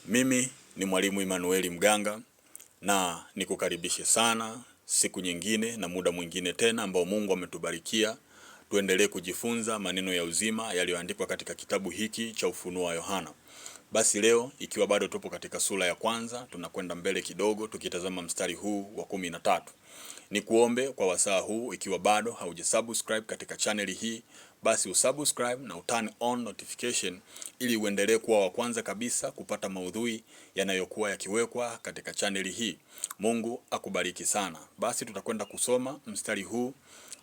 Mimi ni mwalimu Emmanuel Mganga na nikukaribishe sana siku nyingine na muda mwingine tena ambao Mungu ametubarikia tuendelee kujifunza maneno ya uzima yaliyoandikwa katika kitabu hiki cha Ufunuo wa Yohana. Basi leo ikiwa bado tupo katika sura ya kwanza, tunakwenda mbele kidogo tukitazama mstari huu wa 13. Nikuombe kwa wasaa huu, ikiwa bado haujasubscribe katika channel hii, basi usubscribe na uturn on notification ili uendelee kuwa wa kwanza kabisa kupata maudhui yanayokuwa yakiwekwa katika channel hii. Mungu akubariki sana. Basi tutakwenda kusoma mstari huu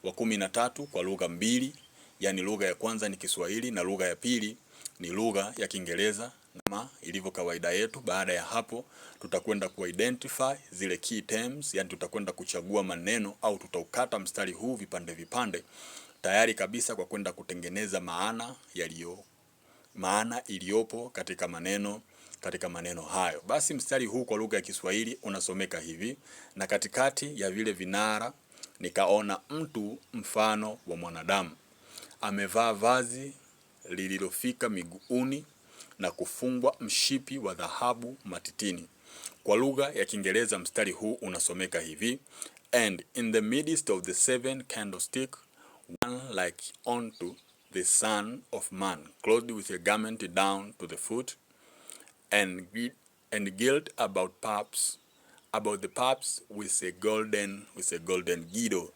wa 13 kwa lugha mbili, yani lugha ya kwanza ni Kiswahili na lugha ya pili ni lugha ya Kiingereza. Kama ilivyo kawaida yetu, baada ya hapo tutakwenda kuidentify zile key terms, yani tutakwenda kuchagua maneno au tutaukata mstari huu vipande vipande, tayari kabisa kwa kwenda kutengeneza maana iliyopo katika maneno hayo. Basi mstari huu kwa lugha ya Kiswahili unasomeka hivi: na katikati ya vile vinara nikaona mtu mfano wa mwanadamu, amevaa vazi lililofika miguuni na kufungwa mshipi wa dhahabu matitini. Kwa lugha ya Kiingereza mstari huu unasomeka hivi: and in the midst of the seven candlestick one like unto the Son of Man, clothed with a garment down to the foot, and girt about the paps with a golden girdle.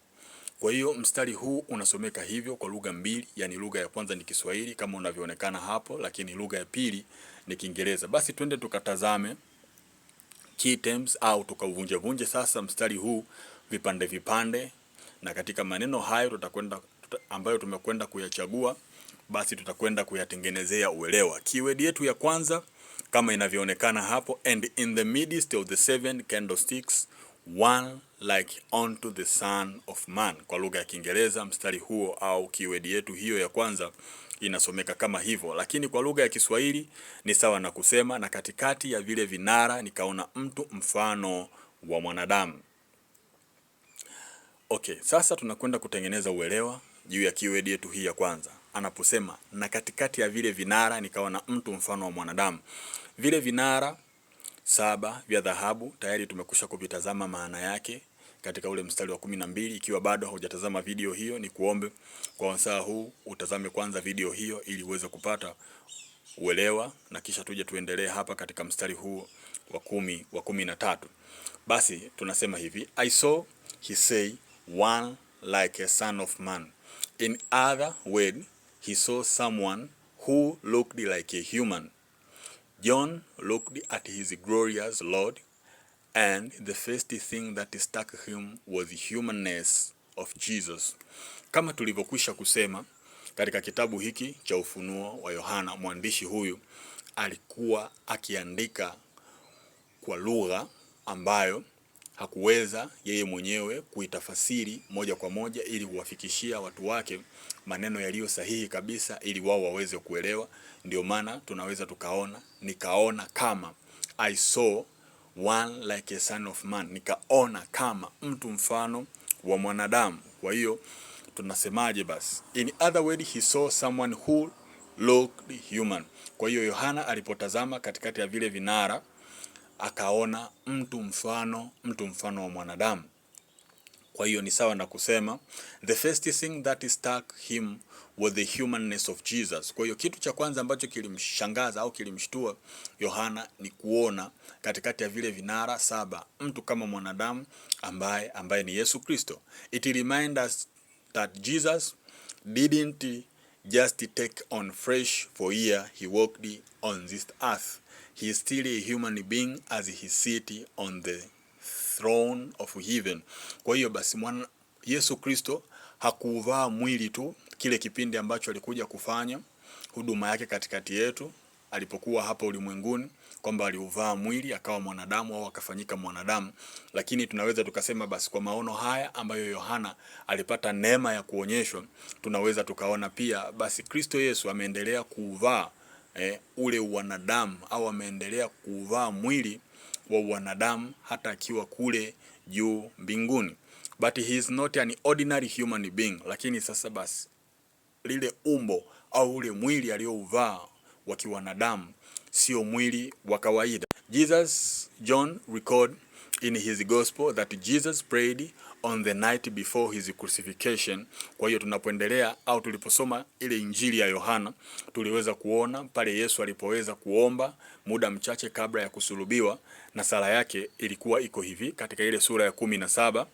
Kwa hiyo mstari huu unasomeka hivyo kwa lugha mbili, yani lugha ya kwanza ni Kiswahili kama unavyoonekana hapo, lakini lugha ya pili ni Kiingereza. Basi twende tukatazame key terms au tukavunje sasa mstari huu vipande vipande, na katika maneno hayo ambayo tumekwenda kuyachagua, basi tutakwenda kuyatengenezea uelewa. Keyword yetu ya kwanza kama inavyoonekana hapo, and in the midst of the seven candlesticks one like unto the Son of Man. Kwa lugha ya Kiingereza mstari huo au keyword yetu hiyo ya kwanza inasomeka kama hivyo, lakini kwa lugha ya Kiswahili ni sawa na kusema na katikati ya vile vinara nikaona mtu mfano wa mwanadamu. Okay, sasa tunakwenda kutengeneza uelewa juu ya keyword yetu hii ya kwanza. Anaposema na katikati ya vile vinara nikaona mtu mfano wa mwanadamu, vile vinara 7 vya dhahabu tayari tumekusha kuvitazama maana yake katika ule mstari wa 12. Ikiwa bado hujatazama video hiyo, ni kuombe kwa wasaa huu utazame kwanza video hiyo ili uweze kupata uelewa, na kisha tuje tuendelee hapa katika mstari huu wa 13. Basi tunasema hivi: I saw, he say, one like a son of man. In other word, he saw someone who looked like a human. John looked at his glorious Lord, and the first thing that struck him was the humanness of Jesus. Kama tulivyokwisha kusema katika kitabu hiki cha Ufunuo wa Yohana, mwandishi huyu alikuwa akiandika kwa lugha ambayo hakuweza yeye mwenyewe kuitafasiri moja kwa moja ili kuwafikishia watu wake maneno yaliyo sahihi kabisa ili wao waweze kuelewa. Ndio maana tunaweza nikaona kama, I saw one like a son of man, nikaona kama mtu mfano wa mwanadamu. Kwa hiyo tunasemaje basi? In other words, he saw someone who looked human. Kwa hiyo Yohana alipotazama katikati ya vile vinara akaona mtu mfano wa mwanadamu. Kwa hiyo ni sawa na kusema the first thing that struck him was the humanness of Jesus. Kwa hiyo kitu cha kwanza ambacho kilimshangaza au kilimshtua Yohana ni kuona katikati ya vile vinara 7 mtu kama mwanadamu ambaye ni Yesu Kristo. It reminds us that Jesus didn't just take on flesh for here he walked on this earth. He is still a human being as he sits on the throne of heaven. Kwa hiyo basi Yesu Kristo hakuvaa mwili tu kile kipindi ambacho alikuja kufanya huduma yake katikati yetu alipokuwa hapa ulimwenguni, kwamba aliuvaa mwili akawa mwanadamu au akafanyika mwanadamu, lakini tunaweza tukasema basi kwa maono haya ambayo Yohana alipata neema ya kuonyeshwa, tunaweza tukaona pia basi Kristo Yesu ameendelea kuuvaa ule wanadamu au ameendelea kuvaa mwili wa wanadamu hata akiwa kule juu mbinguni. But he is not an ordinary human being. Lakini sasa basi lile umbo au ule mwili aliouvaa wa kiwanadamu sio mwili wa kawaida. John record in his gospel that Jesus prayed on the night before his crucifixion. Kwa hiyo tunapoendelea au tuliposoma ile injili ya Yohana, tuliweza kuona pale Yesu alipoweza kuomba muda mchache kabla ya kusulubiwa, na sala yake ilikuwa iko hivi katika ile sura ya 17,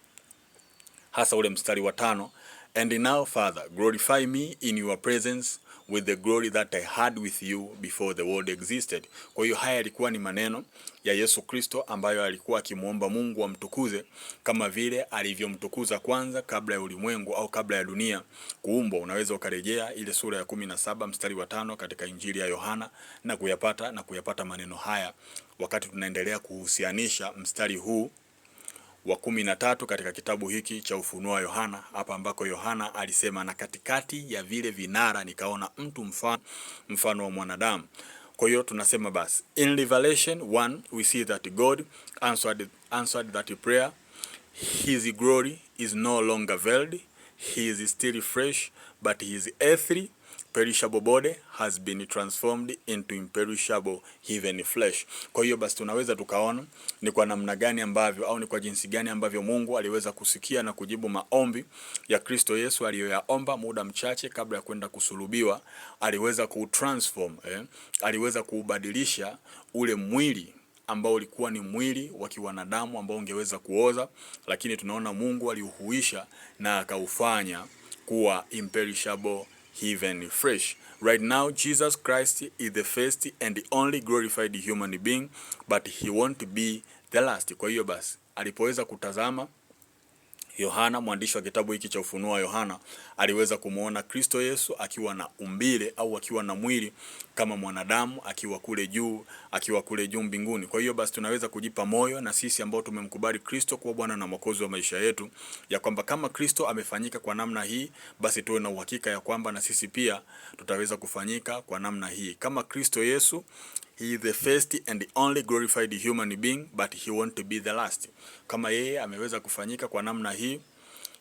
hasa ule mstari wa 5: And now Father, glorify me in your presence with the glory that I had with you before the world existed. Kwa hiyo haya yalikuwa ni maneno ya Yesu Kristo ambayo alikuwa akimuomba Mungu amtukuze kama vile alivyomtukuza kwanza kabla ya ulimwengu au kabla ya dunia kuumbwa. Unaweza ukarejea ile sura ya 17 mstari wa 5 katika injili ya Yohana na kuyapata maneno haya, wakati tunaendelea kuhusianisha mstari huu wa 13 katika kitabu hiki cha Ufunuo wa Yohana, hapa ambako Yohana alisema, na katikati ya vile vinara nikaona mtu mfano wa mwanadamu. Kwa hiyo tunasema basi, in Revelation 1 we see that God answered that prayer. His glory is no longer veiled. He is still fresh, but his earthly perishable body has been transformed into imperishable heavenly flesh. Kwa hiyo basi tunaweza tukaona ni kwa namna gani ambavyo au ni kwa jinsi gani ambavyo Mungu aliweza kusikia na kujibu maombi ya Kristo Yesu aliyoyaomba muda mchache kabla ya kwenda kusulubiwa. Aliweza kutransform, aliweza kuubadilisha ule mwili ambao ulikuwa ni mwili wa kiwanadamu ambao ungeweza kuoza, lakini tunaona Mungu aliuhuisha na akaufanya kuwa imperishable heavenly fresh. Right now Jesus Christ is the first and the only glorified human being, but he won't be the last. Kwa hiyo basi alipoweza kutazama Yohana, mwandishi wa kitabu hiki cha Ufunuo wa Yohana, aliweza kumuona Kristo Yesu akiwa na umbile au akiwa na mwili kama mwanadamu, akiwa kule juu mbinguni. Kwa hiyo basi tunaweza kujipa moyo na sisi ambao tumemkubali Kristo kuwa Bwana na Mwokozi wa maisha yetu, ya kwamba kama Kristo amefanyika kwa namna hii, basi tuwe na uhakika ya kwamba na sisi pia tutaweza kufanyika kwa namna hii. Kama Kristo Yesu, he is the first and the only glorified human being, but he won't be the last. Kama yeye ameweza kufanyika kwa namna hii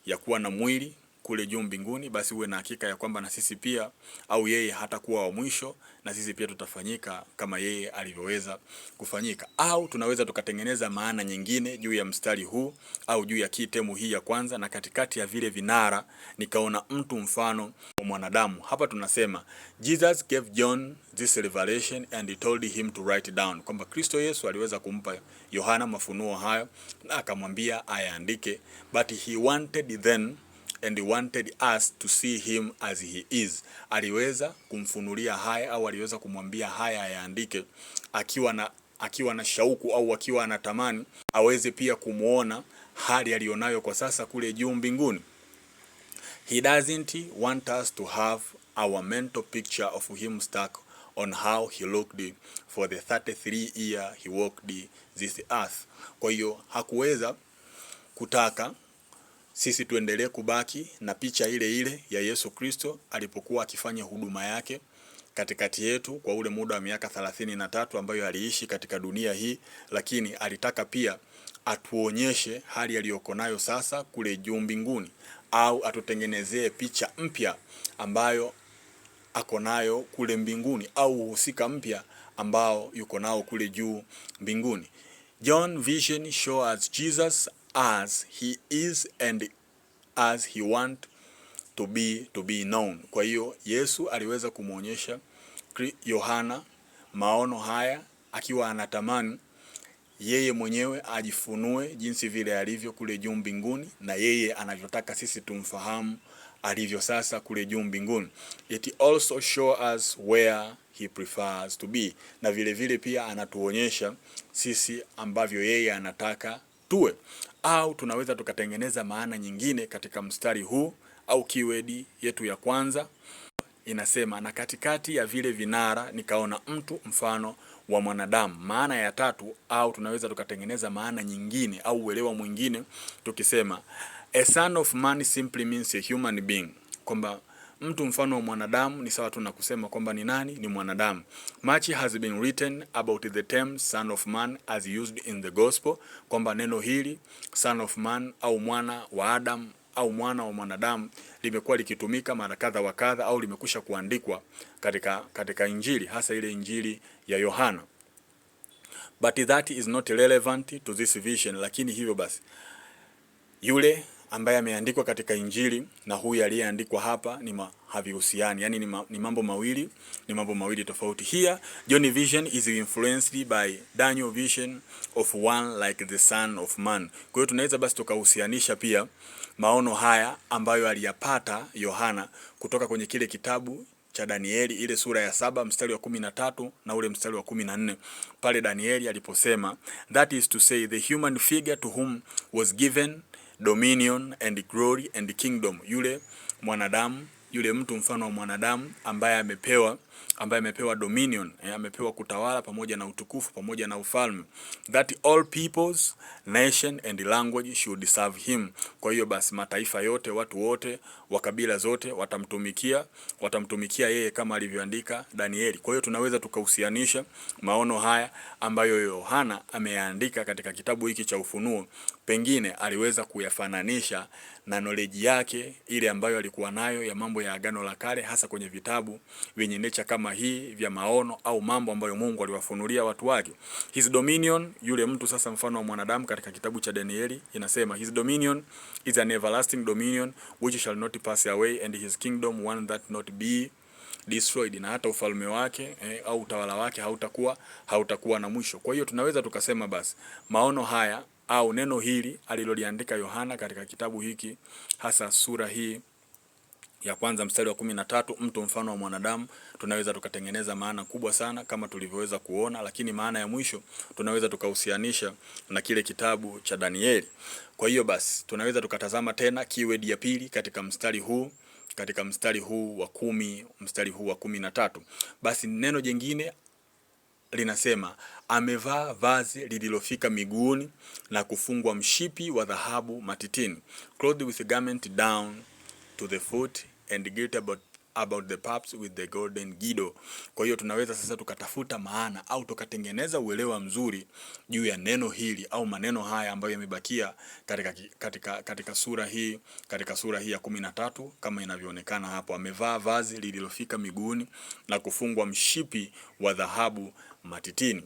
ya kuwa na mwili kule juu mbinguni, basi uwe na hakika ya kwamba na sisi pia, au yeye hatakuwa wa mwisho, na sisi pia tutafanyika kama yeye alivyoweza kufanyika. Au tunaweza tukatengeneza maana nyingine juu ya mstari huu au juu ya kitemu hii ya kwanza, na katikati ya vile vinara nikaona mtu mfano wa mwanadamu. Hapa tunasema Jesus gave John this revelation and he told him to write down, kwamba Kristo Yesu aliweza kumpa Yohana mafunuo hayo na akamwambia ayaandike, but he wanted us to see him as he is. Aliweza kumfunulia haya au aliweza kumwambia haya ayaandike akiwa na shauku au akiwa anatamani aweze pia kumuona hali alionayo kwa sasa kule juu mbinguni. He doesn't want us to have our mental picture of him stuck on how he looked for the 33 year he walked this earth. Kwa hiyo hakuweza kutaka sisi tuendelee kubaki na picha ile ile ya Yesu Kristo alipokuwa akifanya huduma yake katikati yetu kwa ule muda wa miaka 33 ambayo aliishi katika dunia hii, lakini alitaka pia atuonyeshe hali aliyoko nayo sasa kule juu mbinguni, au atutengenezee picha mpya ambayo ako nayo kule mbinguni, au uhusika mpya ambao yuko nao kule juu mbinguni. John vision show us Jesus as he is and as he want to be known. Kwa hiyo Yesu aliweza kumuonyesha Yohana maono haya akiwa anatamani yeye mwenyewe ajifunue jinsi vile alivyo kule juu mbinguni, na yeye anavyotaka sisi tumfahamu alivyo sasa kule juu mbinguni. It also show us where he prefers to be, na vile vile pia anatuonyesha sisi ambavyo yeye anataka tuwe. Au tunaweza tukatengeneza maana nyingine katika mstari huu au keyword yetu ya kwanza inasema, na katikati ya vile vinara nikaona mtu mfano wa mwanadamu. Maana ya tatu, au tunaweza tukatengeneza maana nyingine au uelewa mwingine tukisema, a son of man simply means a human being, kwamba mtu mfano wa mwanadamu ni sawa tu na kusema kwamba ni nani? Ni mwanadamu. Much has been written about the term son of man as used in the gospel, kwamba neno hili son of man au mwana wa Adam au mwana wa mwanadamu limekuwa likitumika mara kadha wa kadha au limekusha kuandikwa katika Injili, hasa ile Injili ya Yohana. But that is not relevant to this vision. Lakini hivyo basi yule ambaye ameandikwa katika Injili na huyu aliyeandikwa hapa havihusiani, yani ni mambo mawili tofauti. Here John vision is influenced by Daniel vision of one like the Son of Man. Kwa hiyo tunaweza basi tukahusianisha pia maono haya ambayo aliyapata Yohana kutoka kwenye kile kitabu cha Danieli, ile sura ya 7 mstari wa 13 na ule mstari wa 14, pale Danieli aliposema, that is to say the human figure to whom was given dominion and glory and kingdom. Yule mwanadamu, yule mtu mfano wa mwanadamu ambaye amepewa dominion, amepewa kutawala pamoja na utukufu pamoja na ufalme, that all peoples, nation and language should serve him. Kwa hiyo basi mataifa yote, watu wote wa kabila zote watamtumikia yeye kama alivyoandika Danieli. Kwa hiyo tunaweza tukahusianisha maono haya ambayo Yohana ameandika katika kitabu hiki cha Ufunuo, pengine aliweza kuyafananisha na knowledge yake ile ambayo alikuwa nayo ya mambo ya Agano la Kale, hasa kwenye vitabu vyenye nature kama hii vya maono au mambo ambayo Mungu aliwafunulia watu wake. His dominion, yule mtu sasa mfano wa mwanadamu katika kitabu cha Danieli inasema, his dominion is an everlasting dominion which shall not pass away, and his kingdom one that not be destroyed. Na hata ufalme wake au utawala wake hautakuwa na mwisho. Kwa hiyo tunaweza tukasema basi maono haya au neno hili aliloliandika Yohana katika kitabu hiki, hasa sura hii ya kwanza mstari wa 13, mtu mfano wa mwanadamu, tunaweza tukatengeneza maana kubwa sana kama tulivyoweza kuona, lakini maana ya mwisho tunaweza tukahusianisha na kile kitabu cha Danieli. Kwa hiyo basi tunaweza tukatazama tena keyword ya pili katika mstari huu wa 10, mstari huu wa 13. Basi neno jingine linasema amevaa vazi lililofika miguuni na kufungwa mshipi wa dhahabu matitini, clothed with a garment down to the foot and girt about the paps with the golden girdle. Kwa hiyo tunaweza sasa tukatafuta maana au tukatengeneza uelewa mzuri juu ya neno hili au maneno haya ambayo yamebakia katika sura hii ya 13 kama inavyoonekana hapo. Amevaa vazi lililofika miguuni na kufungwa mshipi wa dhahabu matitini,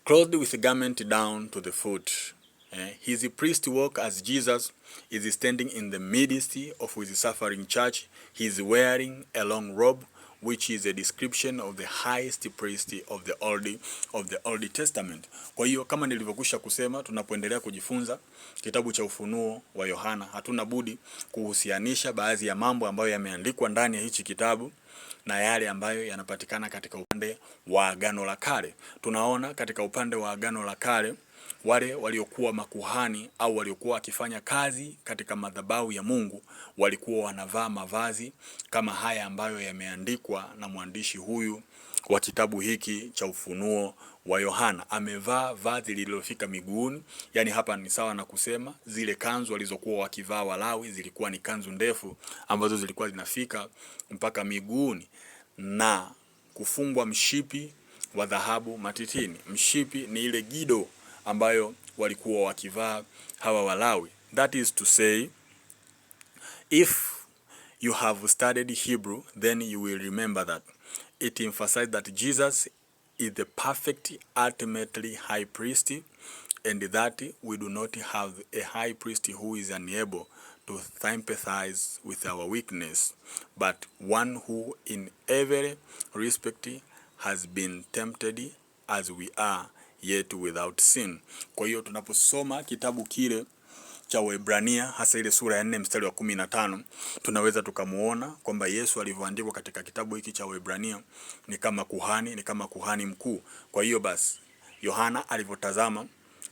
clothed with a garment down to the foot. His priest walk as Jesus is standing in the midst of his suffering church. He is wearing a long robe, which is a description of the highest priest of the Old Testament. Kwa hiyo kama nilivyokwisha kusema, tunapoendelea kujifunza kitabu cha Ufunuo wa Yohana, hatuna budi kuhusianisha baadhi ya mambo ambayo yameandikwa ndani ya hichi kitabu na yale ambayo yanapatikana katika upande wa Agano la Kale. Tunaona katika upande wa Agano la Kale wale waliokuwa makuhani au waliokuwa wakifanya kazi katika madhabahu ya Mungu walikuwa wanavaa mavazi kama haya ambayo yameandikwa na mwandishi huyu wa kitabu hiki cha Ufunuo wa Yohana. Amevaa vazi lililofika miguuni, yani hapa ni sawa na kusema zile kanzu walizokuwa wakivaa Walawi zilikuwa ni kanzu ndefu ambazo zilikuwa zinafika mpaka miguuni, na kufungwa mshipi wa dhahabu matitini. Mshipi ni ile gido ambayo walikuwa wakivaa hawa Walawi. That is to say, if you have studied Hebrew, then you will remember that it emphasized that Jesus is the perfect, ultimately high priest, and that we do not have a high priest who is unable to sympathize with our weakness, but one who in every respect has been tempted as we are, yet without sin. Kwa hiyo tunaposoma kitabu kile cha Waebrania, hasa ile sura ya 4 mstari wa 15, tunaweza tukamuona kwamba Yesu alivyoandikwa katika kitabu hiki cha Waebrania ni kama kuhani mkuu. Kwa hiyo basi Yohana alivyotazama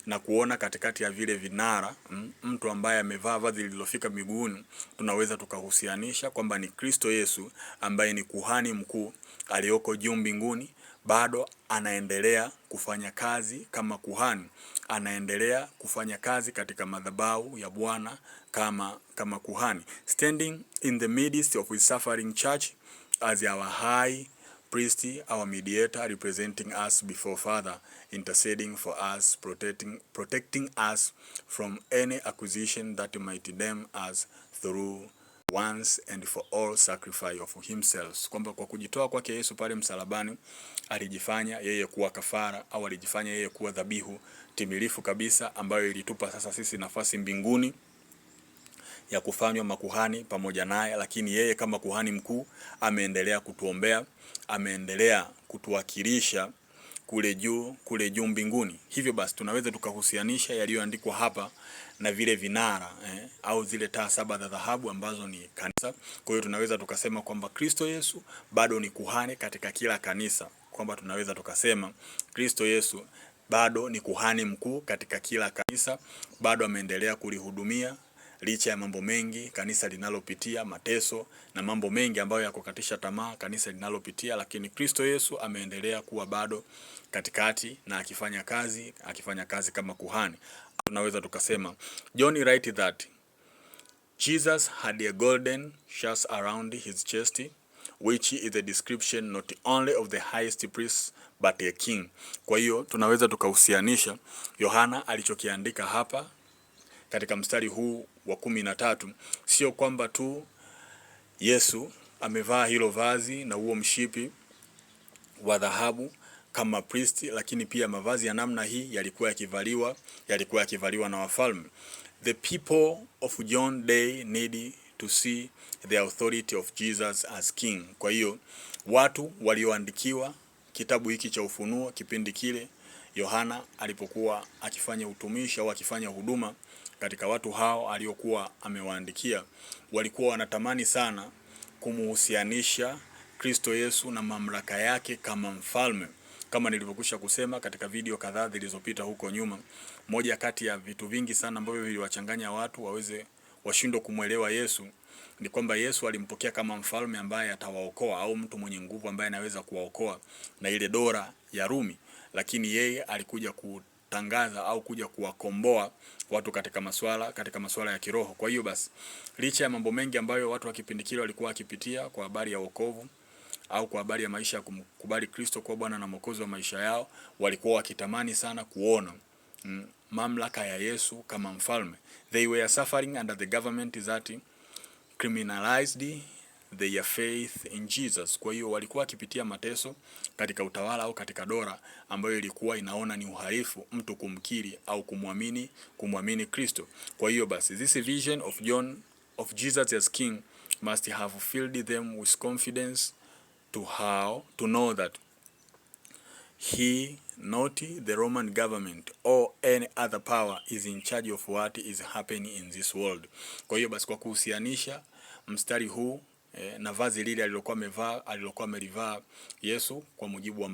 na kuona katikati ya vile vinara mtu ambaye amevaa vazi lililofika miguuni, tunaweza tukahusianisha kwamba ni Kristo Yesu ambaye ni kuhani mkuu aliyoko juu mbinguni. Bado anaendelea kufanya kazi kama kuhani, anaendelea kufanya kazi katika madhabahu ya Bwana kama kuhani, standing in the midst of his suffering church as our high priest, our mediator, representing us before Father, interceding for us, protecting us from any accusation that might damn us through once and for all sacrifice of himself. Kwamba kwa kujitoa kwake Yesu pale msalabani alijifanya yeye kuwa kafara, au alijifanya yeye kuwa dhabihu timilifu kabisa, ambayo ilitupa sasa sisi nafasi mbinguni ya kufanywa makuhani pamoja naye. Lakini yeye kama kuhani mkuu ameendelea kutuombea, ameendelea kutuwakilisha kule juu mbinguni. Hivyo basi tunaweza tukahusianisha yaliyoandikwa hapa na vile vinara au zile taa 7 za dhahabu ambazo ni kanisa. Kwa hiyo tunaweza tukasema kwamba Kristo Yesu bado ni kuhani katika kila kanisa, kwamba tunaweza tukasema Kristo Yesu bado ni kuhani mkuu katika kila kanisa, bado ameendelea kulihudumia licha ya mambo mengi kanisa linalopitia, mateso na mambo mengi ambayo yakukatisha tamaa kanisa linalopitia, lakini Kristo Yesu ameendelea kuwa bado katikati na akifanya kazi kama kuhani. Tunaweza tukasema John write that Jesus had a golden sash around his chest, which is a description not only of the highest priest but a king. Kwa hiyo tunaweza tukahusianisha Yohana alichokiandika hapa katika mstari huu wa 13, sio kwamba tu Yesu amevaa hilo vazi na huo mshipi wa dhahabu kama priest, lakini pia mavazi ya namna hii yalikuwa yakivaliwa na wafalme. The people of John day need to see the authority of Jesus as king. Kwa hiyo watu walioandikiwa kitabu hiki cha Ufunuo kipindi kile Yohana alipokuwa akifanya utumishi au akifanya huduma, katika watu hao aliokuwa amewaandikia walikuwa wanatamani sana kumuhusianisha Kristo Yesu na mamlaka yake kama mfalme. Kama nilivyokwisha kusema katika video kadhaa zilizopita huko nyuma, moja kati ya vitu vingi sana ambavyo viliwachanganya watu washindwe kumuelewa Yesu ni kwamba Yesu alimpokea kama mfalme ambaye atawaokoa, au mtu mwenye nguvu ambaye anaweza kuwaokoa na ile dola ya Rumi, lakini yeye alikuja kutangaza au kuja kuwakomboa watu katika masuala ya kiroho. Kwa hiyo basi licha ya mambo mengi ambayo watu wa kipindi kile walikuwa wakipitia kwa habari ya wokovu au kwa habari ya maisha ya kumkubali Kristo kwa Bwana na Mwokozi wa maisha yao, walikuwa wakitamani sana kuona mamlaka ya Yesu kama mfalme. They were suffering under the government that criminalized their faith in Jesus. Kwa hiyo walikuwa wakipitia mateso katika utawala au katika dola ambayo ilikuwa inaona ni uhalifu mtu kumkiri au kumwamini Kristo. Kwa hiyo basi this vision of Jesus as king must have filled them with confidence to know that he, not the Roman government or any other power, is in charge of what is happening in this world. Kwa hiyo basi kwa kuhusianisha mstari huu na vazi lile alilokuwa amelivaa Yesu kwa mujibu wa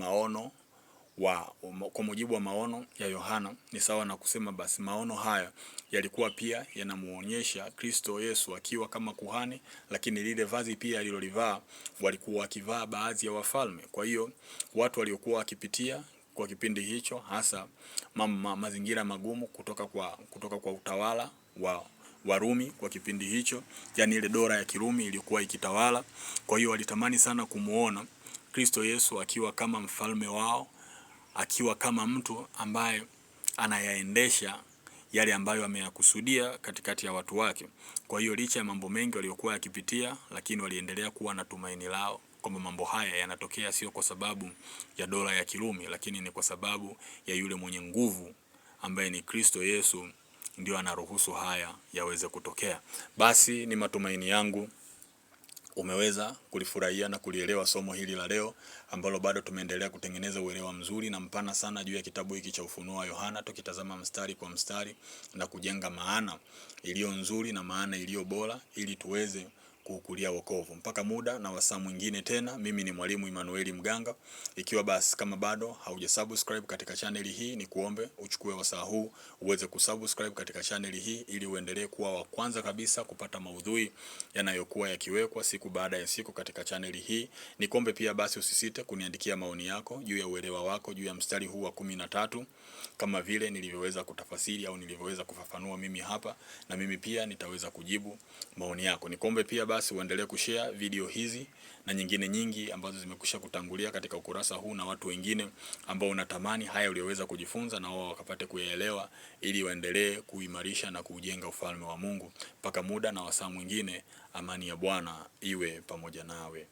maono ya Yohana, ni sawa na kusema basi maono haya yalikuwa pia yanamuonyesha Kristo Yesu akiwa kama kuhani, lakini lile vazi pia alilolivaa walikuwa wakivaa baadhi ya wafalme. Kwa hiyo watu waliokuwa wakipitia kwa kipindi hicho hasa mazingira magumu kutoka kwa utawala wa Warumi kwa kipindi hicho, yani ile dola ya Kirumi ilikuwa ikitawala. Kwa hiyo walitamani sana kumuona Kristo Yesu akiwa kama mfalme wao, akiwa kama mtu ambaye anayaendesha yale ambayo ameyakusudia katikati ya watu wake. Kwa hiyo licha ya mambo mengi waliokuwa yakipitia, lakini waliendelea kuwa na tumaini lao kwamba mambo haya yanatokea sio kwa sababu ya dola ya Kirumi, lakini ni kwa sababu ya yule mwenye nguvu ambaye ni Kristo Yesu ndio anaruhusu haya yaweze kutokea. Basi ni matumaini yangu umeweza kulifurahia na kulielewa somo hili la leo, ambalo bado tumeendelea kutengeneza uelewa mzuri na mpana sana juu ya kitabu hiki cha Ufunuo wa Yohana, tukitazama mstari kwa mstari na kujenga maana iliyo nzuri na maana iliyo bora ili tuweze kukulia wokovu. Mpaka muda na wasaa mwingine tena, mimi ni mwalimu Emmanuel Mganga. Ikiwa basi kama bado haujasubscribe katika channel hii, ni kuombe uchukue wasaa huu uweze kusubscribe katika channel hii ili uendelee kuwa wa kwanza kabisa kupata maudhui yanayokuwa yakiwekwa siku baada ya siku katika channel hii. Nikombe pia basi usisite kuniandikia maoni yako juu ya uelewa wako juu ya mstari huu wa 13, kama vile nilivyoweza kutafasiri au nilivyoweza kufafanua mimi hapa, na mimi pia nitaweza kujibu maoni yako. Nikombe pia basi uendelee kushare video hizi na nyingine nyingi ambazo zimekwisha kutangulia katika ukurasa huu, na watu wengine ambao unatamani haya ulioweza kujifunza na wao wakapate kuyaelewa, ili waendelee kuimarisha na kujenga ufalme wa Mungu. Mpaka muda na wasaa mwingine, amani ya Bwana iwe pamoja nawe.